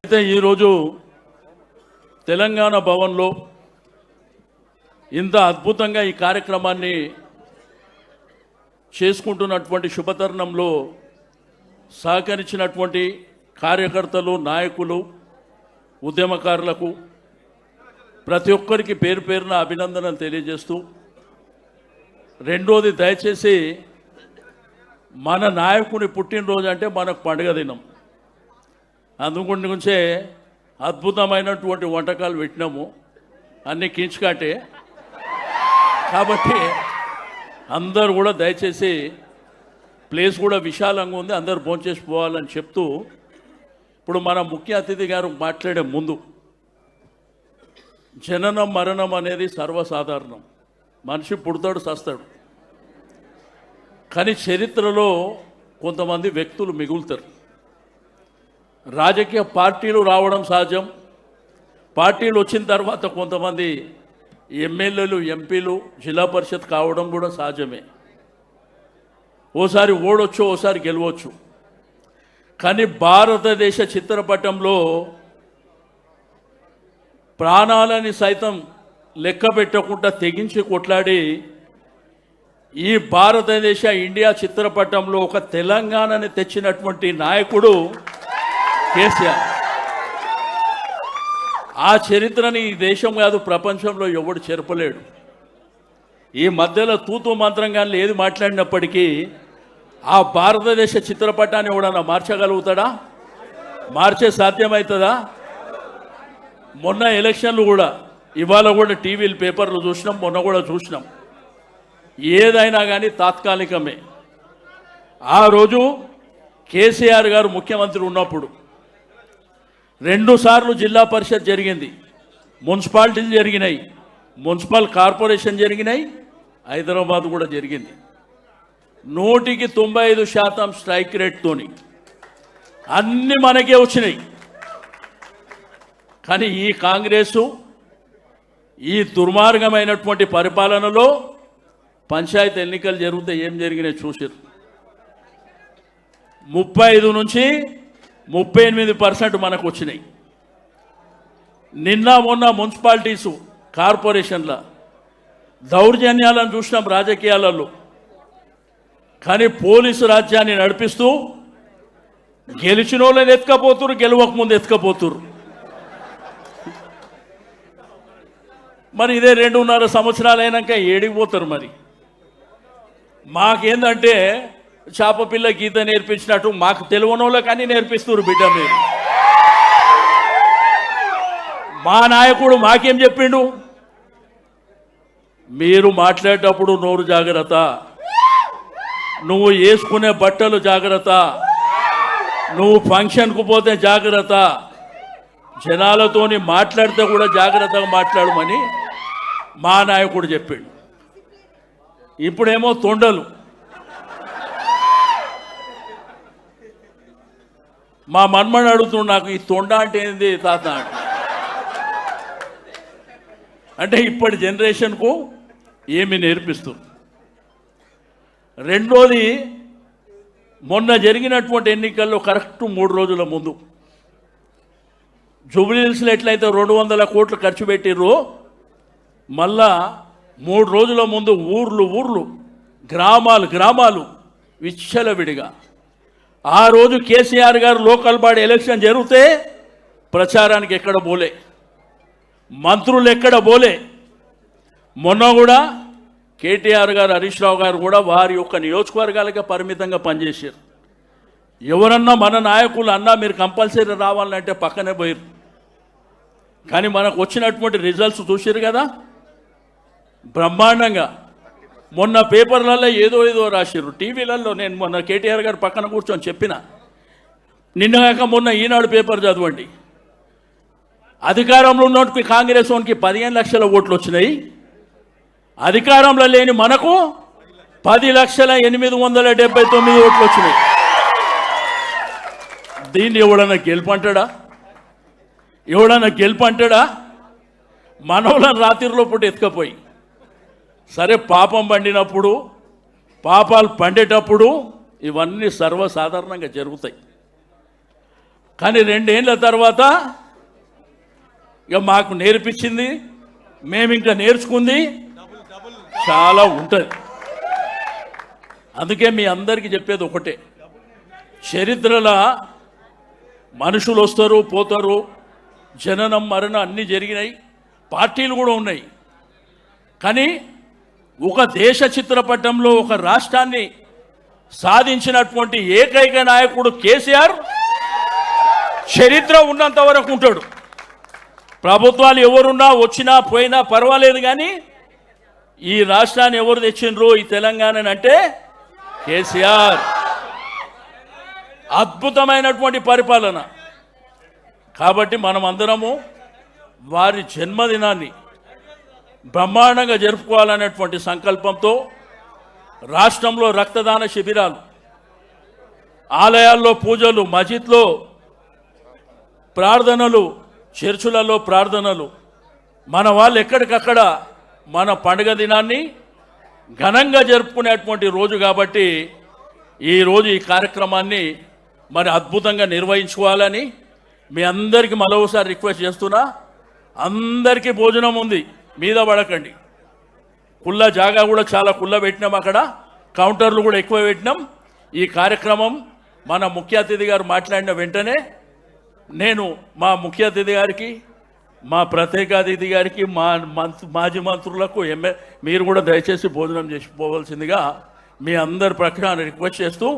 అయితే ఈరోజు తెలంగాణ భవన్లో ఇంత అద్భుతంగా ఈ కార్యక్రమాన్ని చేసుకుంటున్నటువంటి శుభతరుణంలో సహకరించినటువంటి కార్యకర్తలు, నాయకులు, ఉద్యమకారులకు ప్రతి ఒక్కరికి పేరు పేరున అభినందనలు తెలియజేస్తూ, రెండోది దయచేసి మన నాయకుని పుట్టినరోజు అంటే మనకు పండుగ దినం. అందుగురించే అద్భుతమైనటువంటి వంటకాలు పెట్టినాము, అన్నీ కించుకాటే. కాబట్టి అందరూ కూడా దయచేసి ప్లేస్ కూడా విశాలంగా ఉంది, అందరూ భోంచేసి పోవాలని చెప్తూ, ఇప్పుడు మన ముఖ్య అతిథి గారు మాట్లాడే ముందు, జననం మరణం అనేది సర్వసాధారణం. మనిషి పుడతాడు, చస్తాడు. కానీ చరిత్రలో కొంతమంది వ్యక్తులు మిగులుతారు. రాజకీయ పార్టీలు రావడం సహజం. పార్టీలు వచ్చిన తర్వాత కొంతమంది ఎమ్మెల్యేలు, ఎంపీలు, జిల్లా పరిషత్ కావడం కూడా సహజమే. ఓసారి ఓడొచ్చు, ఓసారి గెలవచ్చు. కానీ భారతదేశ చిత్రపటంలో ప్రాణాలని సైతం లెక్క పెట్టకుండా తెగించి కొట్లాడి ఈ భారతదేశ ఇండియా చిత్రపటంలో ఒక తెలంగాణని తెచ్చినటువంటి నాయకుడు కేసీఆర్. ఆ చరిత్రని ఈ దేశం కాదు, ప్రపంచంలో ఎవడు చెరపలేడు. ఈ మధ్యలో తూతూ మంత్రంగా ఏది మాట్లాడినప్పటికీ ఆ భారతదేశ చిత్రపటాన్ని ఎవడన్నా మార్చగలుగుతాడా? మార్చే సాధ్యమవుతుందా? మొన్న ఎలక్షన్లు కూడా, ఇవాళ కూడా టీవీలు, పేపర్లు చూసినాం, మొన్న కూడా చూసినాం. ఏదైనా కానీ తాత్కాలికమే. ఆ రోజు కేసీఆర్ గారు ముఖ్యమంత్రి ఉన్నప్పుడు 2 సార్లు జిల్లా పరిషత్ జరిగింది, మున్సిపాలిటీలు జరిగినాయి, మున్సిపల్ కార్పొరేషన్ జరిగినాయి, హైదరాబాద్ కూడా జరిగింది. 100% స్ట్రైక్ రేట్తోని అన్నీ మనకే వచ్చినాయి. కానీ ఈ కాంగ్రెసు ఈ దుర్మార్గమైనటువంటి పరిపాలనలో పంచాయతీ ఎన్నికలు జరిగితే ఏం జరిగినాయి చూసారు. 35 నుంచి 38% మనకు వచ్చినాయి. నిన్న మొన్న మున్సిపాలిటీసు, కార్పొరేషన్ల దౌర్జన్యాలను చూసినాం రాజకీయాలలో. కానీ పోలీసు రాజ్యాన్ని నడిపిస్తూ గెలిచిన వాళ్ళని ఎత్తుకపోతురు, గెలవకముందు ఎత్తుకపోతురు. మరి ఇదే 2.5 సంవత్సరాలు అయినాక ఏడిగిపోతారు. మరి మాకేందంటే చేప పిల్ల గీత నేర్పించినట్టు మాకు తెలియనోళ్ళ కానీ నేర్పిస్తున్నారు. బిడ్డ మీరు, మా నాయకుడు మాకేం చెప్పిండు? మీరు మాట్లాడేటప్పుడు నోరు జాగ్రత్త, నువ్వు వేసుకునే బట్టలు జాగ్రత్త, నువ్వు ఫంక్షన్కు పోతే జాగ్రత్త, జనాలతోని మాట్లాడితే కూడా జాగ్రత్తగా మాట్లాడమని మా నాయకుడు చెప్పిండు. ఇప్పుడేమో తొండలు. మా మన్మడు అడుగుతున్నాడు, నాకు ఈ తొండ అంటే ఏంది తాత అంటే ఇప్పటి జనరేషన్కు ఏమి నేర్పిస్తుంది. రెండోది, మొన్న జరిగినటువంటి ఎన్నికల్లో కరెక్ట్ 3 రోజుల ముందు జూబ్లీహిల్స్లో ఎట్లయితే 200 కోట్లు ఖర్చు పెట్టిర్రో, మళ్ళా 3 రోజుల ముందు ఊర్లు, గ్రామాలు విచ్చలవిడిగా. ఆ రోజు కేసీఆర్ గారు లోకల్ బాడీ ఎలక్షన్ జరిగితే ప్రచారానికి ఎక్కడ పోలే, మంత్రులు ఎక్కడ పోలే. మొన్న కూడా కేటీఆర్ గారు, హరీష్ రావు గారు కూడా వారి యొక్క నియోజకవర్గాలకే పరిమితంగా పనిచేశారు. ఎవరన్నా మన నాయకులు అన్నా మీరు కంపల్సరీ రావాలంటే పక్కనే పోయారు. కానీ మనకు వచ్చినటువంటి రిజల్ట్స్ చూసారు కదా, బ్రహ్మాండంగా. మొన్న పేపర్లలో ఏదో రాశారు, టీవీలలో. నేను మొన్న కేటీఆర్ గారు పక్కన కూర్చొని చెప్పిన, నిన్నగాక మొన్న ఈనాడు పేపర్ చదవండి. అధికారంలో ఉన్నట్టు కాంగ్రెస్ వానికి 15 లక్షల ఓట్లు వచ్చినాయి, అధికారంలో లేని మనకు 10,879 ఓట్లు వచ్చినాయి. దీన్ని ఎవడన్నా గెలుపంటాడా? మనోళ్ళని రాత్రిలో పూట ఎత్తుకపోయి, సరే పాపం పండినప్పుడు, పాపాలు పండేటప్పుడు ఇవన్నీ సర్వసాధారణంగా జరుగుతాయి. కానీ 2 ఏళ్ల తర్వాత ఇక మాకు నేర్పించింది, మేము ఇంకా నేర్చుకుంది చాలా ఉంటుంది. అందుకే మీ అందరికీ చెప్పేది ఒకటే, చరిత్రలో మనుషులు వస్తారు పోతారు, జననం మరణం అన్నీ జరిగినాయి, పార్టీలు కూడా ఉన్నాయి. కానీ ఒక దేశ చిత్రపటంలో ఒక రాష్ట్రాన్ని సాధించినటువంటి ఏకైక నాయకుడు కేసీఆర్ చరిత్ర ఉన్నంత వరకు ఉంటాడు. ప్రభుత్వాలు ఎవరున్నా వచ్చినా పోయినా పర్వాలేదు, కానీ ఈ రాష్ట్రాన్ని ఎవరు తెచ్చిండ్రు ఈ తెలంగాణని అంటే కేసీఆర్. అద్భుతమైనటువంటి పరిపాలన. కాబట్టి మనం అందరము వారి జన్మదినాన్ని బ్రహ్మాండంగా జరుపుకోవాలనేటువంటి సంకల్పంతో రాష్ట్రంలో రక్తదాన శిబిరాలు, ఆలయాల్లో పూజలు, మసీద్లో ప్రార్థనలు, చర్చులలో ప్రార్థనలు, మన వాళ్ళు ఎక్కడికక్కడ మన పండుగ దినాన్ని ఘనంగా జరుపుకునేటువంటి రోజు. కాబట్టి ఈరోజు ఈ కార్యక్రమాన్ని మరి అద్భుతంగా నిర్వహించుకోవాలని మీ అందరికీ మరోసారి రిక్వెస్ట్ చేస్తున్నా. అందరికీ భోజనం ఉంది, మీద పడకండి. కుళ్ళ జాగా కూడా చాలా కుళ్ళ పెట్టినాం, అక్కడ కౌంటర్లు కూడా ఎక్కువ పెట్టినాం. ఈ కార్యక్రమం మన ముఖ్య అతిథి గారు మాట్లాడిన వెంటనే నేను మా ముఖ్య అతిథి గారికి, మా ప్రత్యేక అతిథి గారికి, మా మాజీ మంత్రులకు మీరు కూడా దయచేసి భోజనం చేసి పోవాల్సిందిగా మీ అందరి ప్రక్కన రిక్వెస్ట్ చేస్తూ